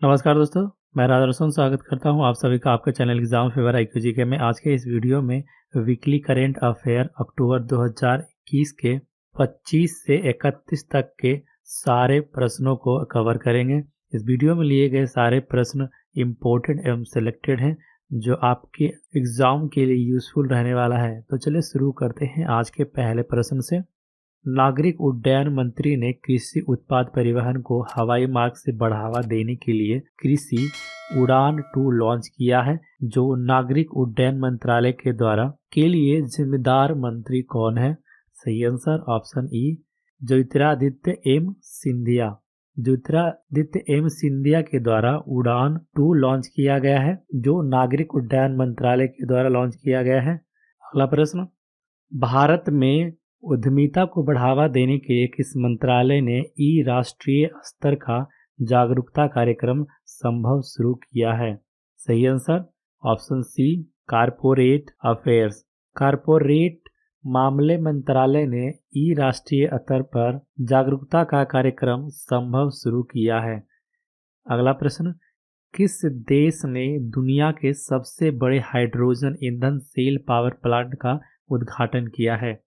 नमस्कार दोस्तों, मैं राधा रसूल स्वागत करता हूं आप सभी का आपके channel exam favour IQ GK में। आज के इस वीडियो में वीकली करेंट अफेयर अक्टूबर 2021 के 25 से 31 तक के सारे प्रश्नों को कवर करेंगे। इस वीडियो में लिए गए सारे प्रश्न इम्पोर्टेंट एवं सिलेक्टेड हैं जो आपके एग्जाम के लिए यूजफुल रहने वाला है। तो चलिए शुरू करते हैं आज के पहले प्रश्न से। नागरिक उड्डयन मंत्री ने कृषि उत्पाद परिवहन को हवाई मार्ग से बढ़ावा देने के लिए कृषि उड़ान 2 लॉन्च किया है। जो नागरिक उड्डयन मंत्रालय के लिए जिम्मेदार मंत्री कौन है? सही answer option E Jyotiraditya M Scindia. Jyotiraditya M Scindia के द्वारा उड़ान 2 लॉन्च किया गया है, जो नागरिक उड्डयन मंत्रालय के द्वारा लॉन्च किया गया है। अगला प्रश्न, भारत में उद्यमिता को बढ़ावा देने के लिए किस मंत्रालय ने ई राष्ट्रीय स्तर का जागरूकता कार्यक्रम संभव शुरू किया है? सही answer option C corporate affairs. Corporate मामले मंत्रालय ने ई राष्ट्रीय स्तर पर जागरूकता का कार्यक्रम संभव शुरू किया है। अगला प्रश्न, किस देश ने दुनिया के सबसे बड़े हाइड्रोजन ईंधन सेल पावर प्लांट का उद्घाटन किया है?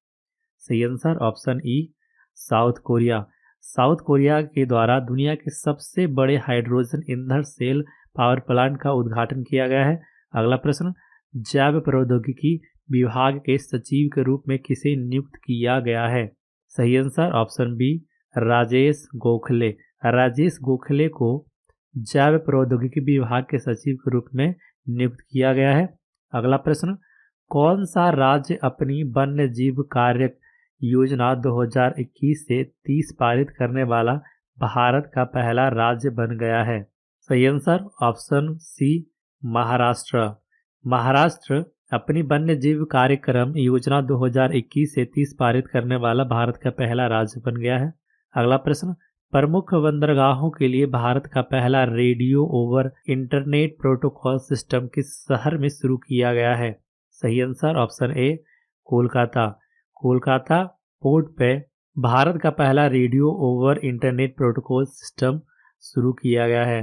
सही आंसर ऑप्शन ई साउथ कोरिया। साउथ कोरिया के द्वारा दुनिया के सबसे बड़े हाइड्रोजन ईंधन सेल पावर प्लांट का उद्घाटन किया गया है। अगला प्रश्न, जैव प्रौद्योगिकी विभाग के सचिव के रूप में किसे नियुक्त किया गया है? सही answer option B Rajesh Gokhale. Rajesh Gokhale को जैव प्रौद्योगिकी विभाग के सचिव के रूप में नियुक्त किया गया है। अगला प्रश्न, कौन सा राज्य अपनी वन्य जीव कार्य योजना 2021 से 30 पारित करने वाला भारत का पहला राज्य बन गया है? सही answer option C Maharashtra. Maharashtra अपनी वन्य जीव कार्यक्रम योजना 2021 से 30 पारित करने वाला भारत का पहला राज्य बन गया है। अगला प्रश्न, प्रमुख बंदरगाहों के लिए भारत का पहला radio over internet protocol system किस शहर में शुरू किया गया है? सही आंसर ऑप्शन ए कोलकाता। कोलकाता पोर्ट पे भारत का पहला radio over internet protocol system शुरू किया गया है।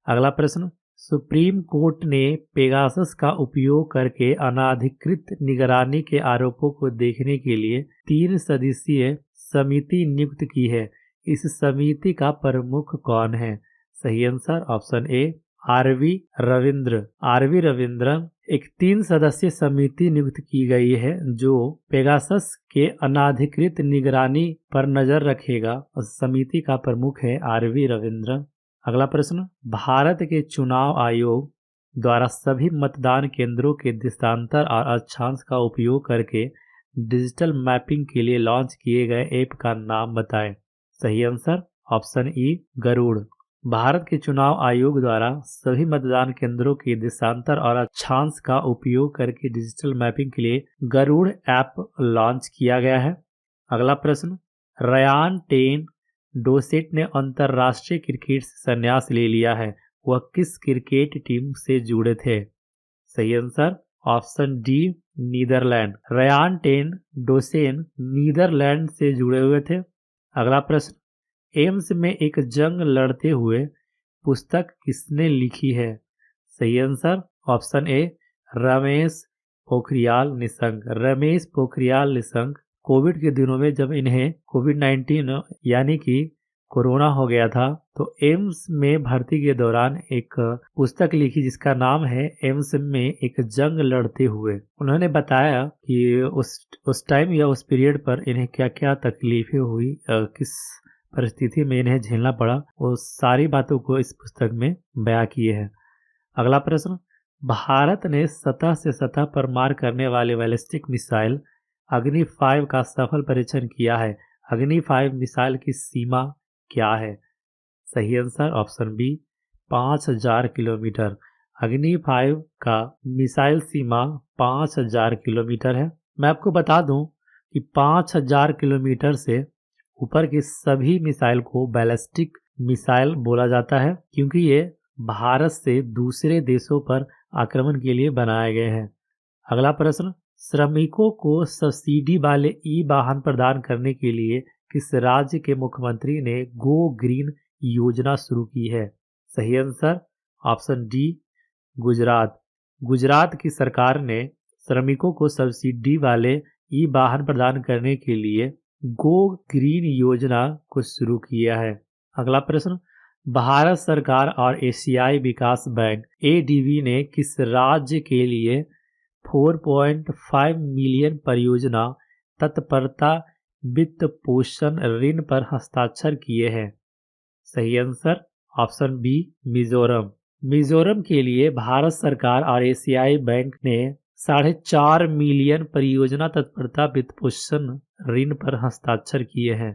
अगला प्रश्न, सुप्रीम कोर्ट ने पेगासस का उपयोग करके अनाधिकृत निगरानी के आरोपों को देखने के लिए 3 सदस्यीय समिति नियुक्त की है। इस समिति का प्रमुख कौन है? सही answer option A RV Ravindra. RV Ravindra एक 3 सदस्यीय समिति नियुक्त की गई है जो पेगासस के अनाधिकृत निगरानी पर नजर रखेगा। उस समिति का प्रमुख है आरवी रविंद्र। अगला प्रश्न, भारत के चुनाव आयोग द्वारा सभी मतदान केंद्रों के देशांतर और अक्षांश का उपयोग करके डिजिटल मैपिंग के लिए लॉन्च किए गए ऐप का नाम बताएं। सही answer option E Garuda. Bharat के चुनाव आयोग द्वारा सभी मतदान केंद्रों के देशांतर और अक्षांश का उपयोग करके डिजिटल मैपिंग के लिए गरुड़ ऐप लॉन्च किया गया है। अगला प्रश्न, रयान टेन डोसेट ने अंतर्राष्ट्रीय क्रिकेट से संन्यास ले लिया है, वह किस क्रिकेट टीम से जुड़े थे? सही answer option D Netherland. Ryan ten Doeschate Netherland से जुड़े हुए थे। अगला प्रश्न, एम्स में एक जंग लड़ते हुए पुस्तक किसने लिखी है? सही आंसर ऑप्शन ए रमेश पोखरियाल निशंक। रमेश पोखरियाल निशंक कोविड के दिनों में जब इन्हें कोविड-19 यानी कि कोरोना हो गया था, तो एम्स में भर्ती के दौरान एक पुस्तक लिखी जिसका नाम है एम्स में एक जंग लड़ते हुए। उन्होंने बताया कि उस टाइम या उस पीरियड पर इन्हें क्या क्या तकलीफें हुई, किस परिस्थिति में इन्हें झेलना पड़ा, वो सारी बातों को इस पुस्तक में बयां किए हैं। अगला प्रश्न, भारत ने सतह से सतह पर मार करने वाले बैलिस्टिक मिसाइल अग्नि 5 का सफल परीक्षण किया है। अग्नि 5 मिसाइल की सीमा क्या है? सही आंसर ऑप्शन बी 5000 किलोमीटर। अग्नि 5 का मिसाइल सीमा 5000 किलोमीटर है। मैं आपको बता दूं कि 5000 किलोमीटर से ऊपर की सभी मिसाइल को बैलिस्टिक मिसाइल बोला जाता है, क्योंकि ये भारत से दूसरे देशों पर आक्रमण के लिए बनाए गए हैं। अगला प्रश्न, श्रमिकों को सब्सिडी वाले ई वाहन प्रदान करने के लिए किस राज्य के मुख्यमंत्री ने गो ग्रीन योजना शुरू की है? सही answer option D Gujarat. Gujarat की सरकार ने श्रमिकों को सब्सिडी वाले ई वाहन प्रदान करने के लिए गो ग्रीन योजना को शुरू किया है। अगला प्रश्न, भारत सरकार और एशियाई विकास बैंक एडीबी ने किस राज्य के लिए 4.5 मिलियन परियोजना तत्परता वित्त पोषण ऋण पर हस्ताक्षर किए हैं? सही answer option B Mizoram. Mizoram के लिए भारत सरकार और एशियाई बैंक ने 4.5 मिलियन परियोजना तत्परता वित्त पोषण ऋण पर हस्ताक्षर किए हैं।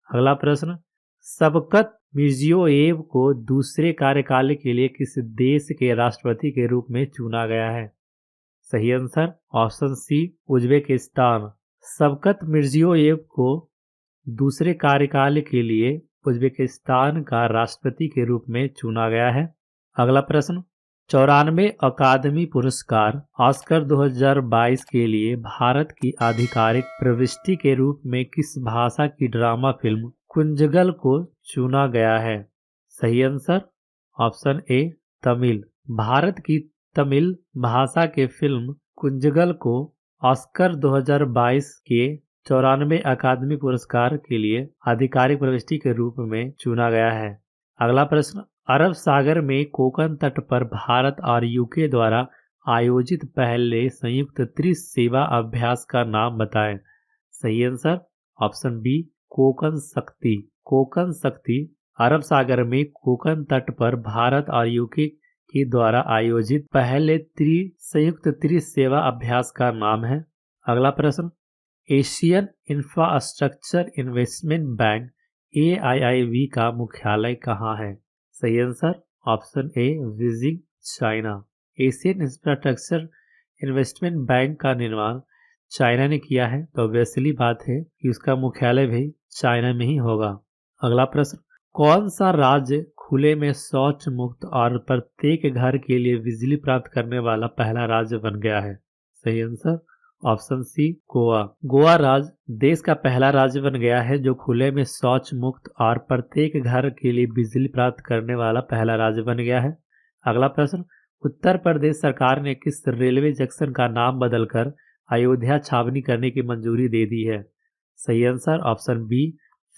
अगला प्रश्न, शवकत मिर्जियोयेव को दूसरे कार्यकाल के लिए किस देश के राष्ट्रपति के रूप में चुना गया है? सही answer option C Uzbekistan. Shavkat Mirziyoyev को दूसरे कार्यकाल के लिए उज्बेकिस्तान का राष्ट्रपति के रूप में चुना गया है। अगला प्रश्न, 94 अकादमी पुरस्कार ऑस्कर 2022 के लिए भारत की आधिकारिक प्रविष्टि के रूप में किस भाषा की ड्रामा फिल्म कुंजगल को चुना गया है? सही आंसर ऑप्शन ए तमिल। भारत की तमिल भाषा के फिल्म कुंजगल को ऑस्कर 2022 के 94 अकादमी पुरस्कार के लिए आधिकारिक प्रविष्टि के रूप में चुना गया है। अगला प्रश्न, अरब सागर में कोकन तट पर भारत और यूके द्वारा आयोजित पहले संयुक्त त्रिसेवा अभ्यास का नाम बताएं? सही आंसर ऑप्शन बी कोकन शक्ति। कोकन शक्ति अरब सागर में कोकन तट पर भारत और यूके के द्वारा आयोजित पहले संयुक्त त्रिसेवा अभ्यास का नाम है। अगला प्रश्न, Asian infrastructure investment bank AIIB का मुख्यालय कहाँ है? सही आंसर ऑप्शन ए Beijing China. Asian infrastructure investment bank का निर्माण चाइना ने किया है, तो वैसी बात है कि उसका मुख्यालय भी चाइना में ही होगा। अगला प्रश्न, कौन सा राज्य खुले में शौच मुक्त और प्रत्येक घर के लिए बिजली प्राप्त करने वाला पहला राज्य बन गया है? सही answer option C Goa. Goa राज्य देश का पहला राज्य बन गया है जो खुले में शौच मुक्त और प्रत्येक घर के लिए बिजली प्राप्त करने वाला पहला राज्य बन गया है। अगला प्रश्न, उत्तर प्रदेश सरकार ने किस रेलवे जंक्शन का नाम बदलकर अयोध्या छावनी करने की मंजूरी दे दी है? सही answer option B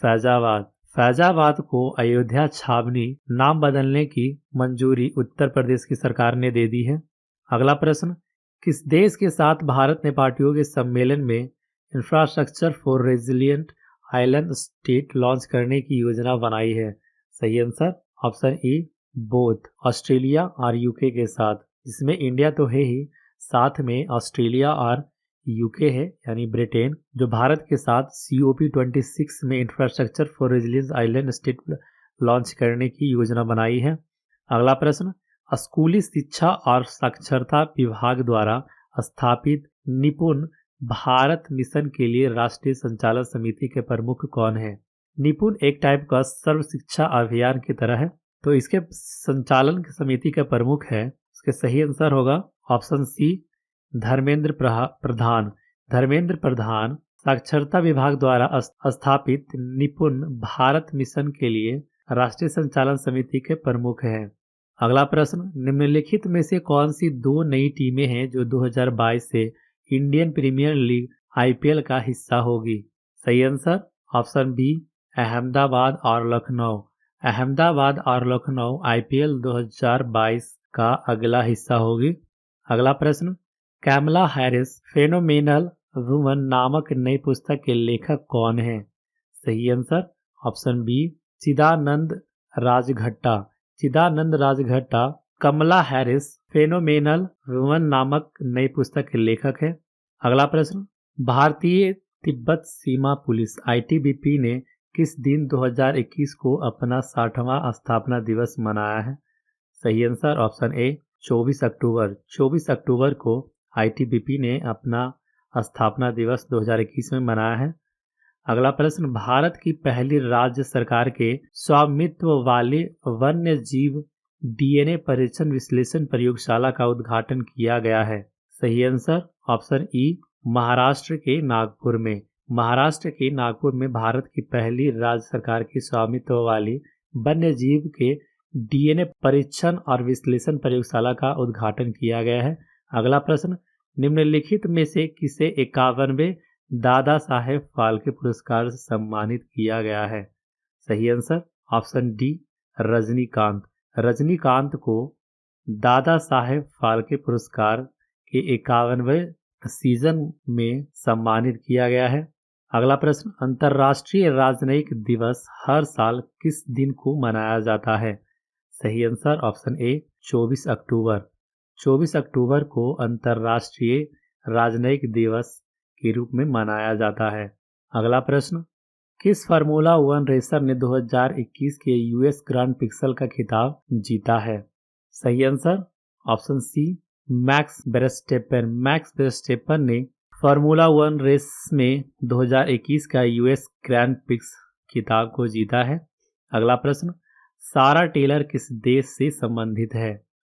Faizabad. Faizabad को अयोध्या छावनी नाम बदलने की मंजूरी उत्तर प्रदेश की सरकार ने दे दी है। अगला प्रश्न, किस देश के साथ भारत ने पार्टियों के सम्मेलन में infrastructure for resilient island state launch करने की योजना बनाई है? सही आंसर ऑप्शन ई बोथ, ऑस्ट्रेलिया और यूके के साथ, जिसमें इंडिया तो है ही, साथ में ऑस्ट्रेलिया और यूके है यानी ब्रिटेन, जो भारत के साथ COP26 में infrastructure for resilience island state launch करने की योजना बनाई है। अगला प्रश्न, स्कूली शिक्षा और साक्षरता विभाग द्वारा स्थापित निपुण भारत मिशन के लिए राष्ट्रीय संचालन समिति के प्रमुख कौन है? निपुण एक टाइप का सर्व शिक्षा अभियान की तरह है, तो इसके संचालन समिति के प्रमुख है, इसके सही आंसर होगा ऑप्शन सी धर्मेंद्र प्रधान। धर्मेंद्र प्रधान साक्षरता विभाग द्वारा स्थापित निपुण भारत मिशन के लिए राष्ट्रीय संचालन समिति के प्रमुख हैं। अगला प्रश्न, निम्नलिखित में से कौन सी दो नई टीमें हैं जो 2022 से इंडियन प्रीमियर लीग IPL का हिस्सा होगी? सही आंसर ऑप्शन बी अहमदाबाद और लखनऊ। अहमदाबाद और लखनऊ IPL 2022 का अगला हिस्सा होगी। अगला प्रश्न, कैमला हैरिस फेनोमेनल वुमन नामक नई पुस्तक के लेखक कौन है? सही आंसर ऑप्शन बी चिदानंद राजघट्टा। चिदानंद राजघट्टा कमला हैरिस फेनोमेनल वुमन नामक नई पुस्तक के लेखक है। अगला प्रश्न, भारतीय तिब्बत सीमा पुलिस ITBP ने किस दिन 2021 को अपना 60वां स्थापना दिवस मनाया है? सही आंसर ऑप्शन ए 24 अक्टूबर। 24 अक्टूबर को ITBP ने अपना स्थापना दिवस 2021 में मनाया है। अगला प्रश्न, भारत की पहली राज्य सरकार के स्वामित्व वाले वन्य जीव DNA परीक्षण विश्लेषण प्रयोगशाला का उद्घाटन किया गया है? सही आंसर ऑप्शन ई महाराष्ट्र के नागपुर में। महाराष्ट्र के नागपुर में भारत की पहली राज्य सरकार की स्वामित्व वाली वन्य जीव के डीएनए परीक्षण और विश्लेषण प्रयोगशाला का उद्घाटन किया गया है। अगला प्रश्न, निम्नलिखित में से किसे 51वें दादा साहेब फाल्के पुरस्कार से सम्मानित किया गया है? सही answer option D, Rajinikanth. Rajinikanth को दादा साहेब फाल्के पुरस्कार के 51वें सीजन में सम्मानित किया गया है। अगला प्रश्न, अंतर्राष्ट्रीय राजनयिक दिवस हर साल किस दिन को मनाया जाता है? सही आंसर ऑप्शन ए, 24 अक्टूबर। 24 अक्टूबर को अंतर्राष्ट्रीय राजनयिक दिवस के रूप में मनाया जाता है। अगला प्रश्न, किस फार्मूला 1 रेसर ने 2021 के यूएस ग्रांड पिक्सल का खिताब जीता है? सही answer option C, Max Verstappen. Max Verstappen ने फार्मूला 1 रेस में 2021 का यूएस ग्रैंड पिक्स खिताब को जीता है। अगला प्रश्न, सारा टेलर किस देश से संबंधित है?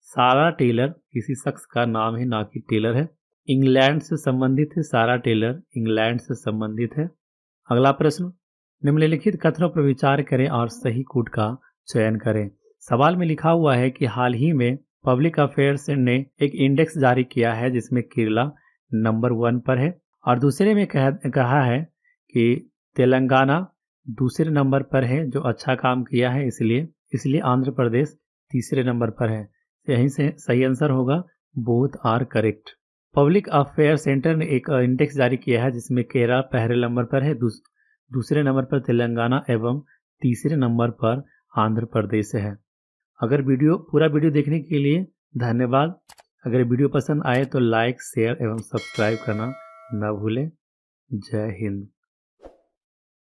सारा टेलर किसी शख्स का नाम है, ना कि टेलर है। इंग्लैंड से संबंधित है। सारा टेलर इंग्लैंड से संबंधित है। अगला प्रश्न, निम्नलिखित कथनों पर विचार करें और सही कोड का चयन करें। सवाल में लिखा हुआ है कि हाल ही में पब्लिक अफेयर्स ने एक इंडेक्स जारी किया है जिसमें केरला नंबर 1 पर है, और दूसरे में कहा है कि तेलंगाना दूसरे नंबर पर है जो अच्छा काम किया है, इसलिए आंध्र प्रदेश तीसरे नंबर पर है। यहीं से सही आंसर होगा, both are correct. Public affair centre ने एक इंडेक्स जारी किया है जिसमें केरला पहले नंबर पर है, दूसरे नंबर पर तेलंगाना एवं तीसरे नंबर पर आंध्र प्रदेश है। अगर पूरा वीडियो देखने के लिए धन्यवाद। अगर वीडियो पसंद आए तो लाइक, शेयर एवं सब्सक्राइब करना न भूलें। जय हिंद।